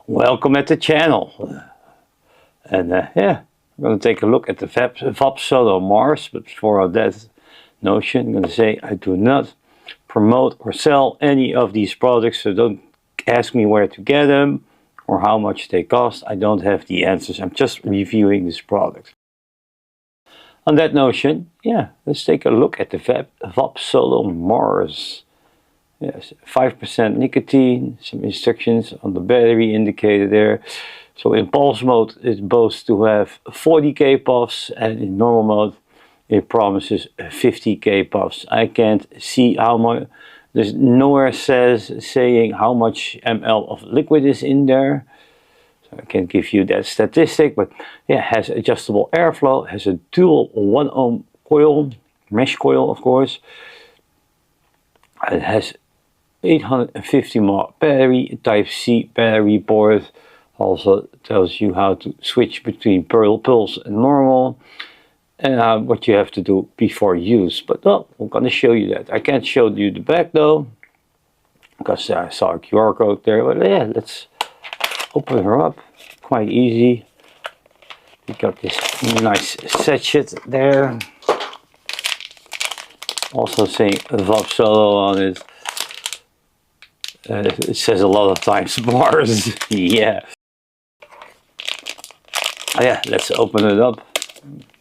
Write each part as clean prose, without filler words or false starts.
Welcome at the channel. And yeah, we're going to take a look at the Vapsolo Mars. But before that notion, I'm going to say I do not promote or sell any of these products, so don't ask me where to get them or how much they cost. I don't have the answers. I'm just reviewing this product. On that notion, yeah, let's take a look at the Vapsolo Mars. Yes, 5% nicotine, some instructions on the battery indicated there. So in pulse mode it boasts to have 40k puffs, and in normal mode it promises 50k puffs. I can't see how much, there's nowhere saying how much ml of liquid is in there. So I can't give you that statistic, but yeah, it has adjustable airflow, has a dual 1 ohm coil, mesh coil of course. It has 850 mAh battery, type C battery port. Also tells you how to switch between pulse and normal, and what you have to do before use. But well, I'm going to show you that. I can't show you the back though, because I saw a QR code there. But yeah, let's open her up. Quite easy. We got this nice sachet there. Also saying Vapsolo on it. It says a lot of times Mars. Yeah. Yeah, let's open it up.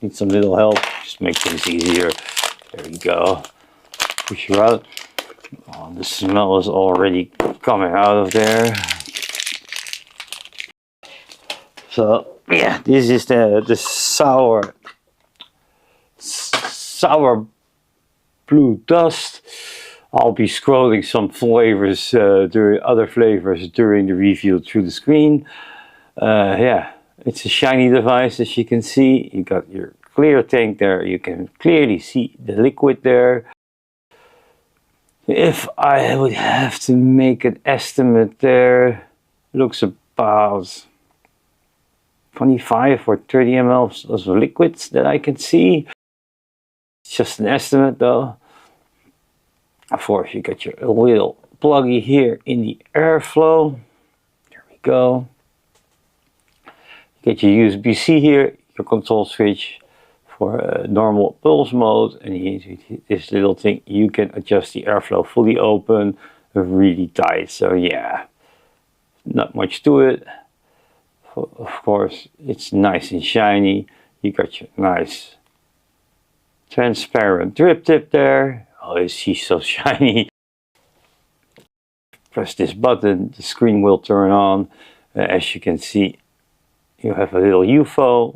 Need some little help. Just make things easier. There we go. Push her out. Oh, the smell is already coming out of there. So yeah, this is the sour blue dust. I'll be scrolling some flavors during other flavors during the review through the screen. Yeah, it's a shiny device, as you can see. You got your clear tank there. You can clearly see the liquid there. If I would have to make an estimate there, looks about 25 or 30 ml of liquids that I can see. It's just an estimate though. Of course, you got your little pluggy here in the airflow. There we go. You get your USB-C here, your control switch for normal pulse mode, and this little thing, you can adjust the airflow fully open, really tight. So yeah, not much to it. Of course, it's nice and shiny. You got your nice transparent drip tip there. Oh, she's so shiny. Press this button, the screen will turn on. As you can see, you have a little UFO.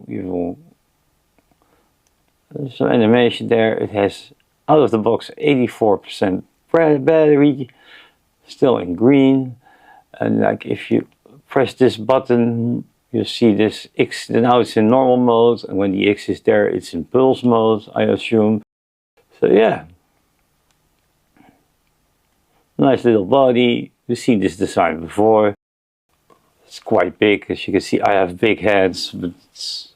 There's some animation there. It has, out of the box, 84% battery, still in green. And like if you press this button, you see this X. Now it's in normal mode, and when the X is there, it's in pulse mode, I assume. So yeah. Nice little body. You've seen this design before. It's quite big. As you can see, I have big hands, but it's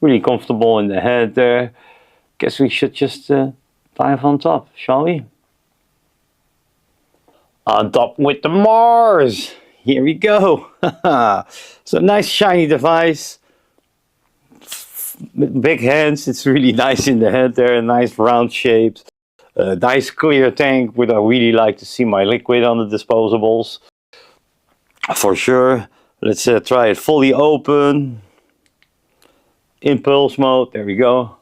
really comfortable in the head there. Guess we should just dive on top, shall we? On top with the Mars. Here we go. So nice shiny device. With big hands, it's really nice in the head there, nice round shapes, nice clear tank. Would I really like to see my liquid on the disposables? For sure. Let's try it fully open. Impulse mode, there we go.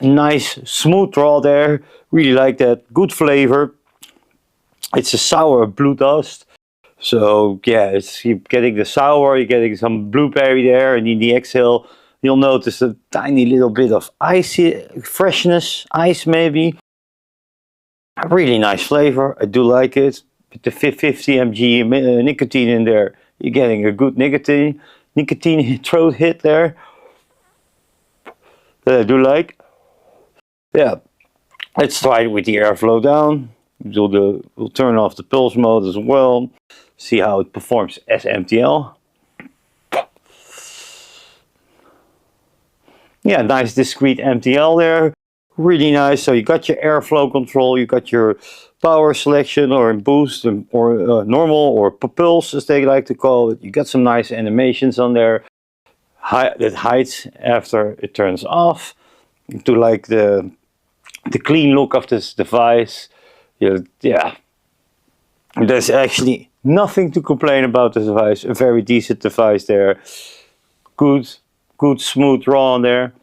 Nice smooth draw there, really like that, good flavor. It's a sour blue dust. So yeah, you're getting the sour, you're getting some blueberry there, and in the exhale you'll notice a tiny little bit of icy freshness, ice maybe. A really nice flavor, I do like it. With the 50 mg nicotine in there, you're getting a good nicotine throat hit there. That I do like. Yeah, let's try it with the airflow down. We'll turn off the pulse mode as well. See how it performs as MTL. Yeah, nice discrete MTL there. Really nice. So you got your airflow control, you got your power selection, or in boost, or normal, or pulse as they like to call it. You got some nice animations on there. That hides after it turns off, to like the clean look of this device. Yeah, there's actually nothing to complain about this device. A very decent device there. Good smooth draw on there.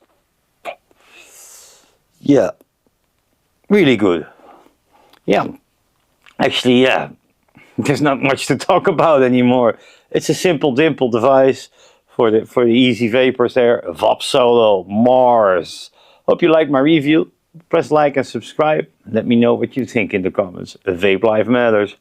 Yeah, really good. Yeah, actually, yeah, there's not much to talk about anymore. It's a simple dimple device for the easy vapors there. Vapsolo Mars. Hope you liked my review. Press like and subscribe. Let me know what you think in the comments. Vape life matters.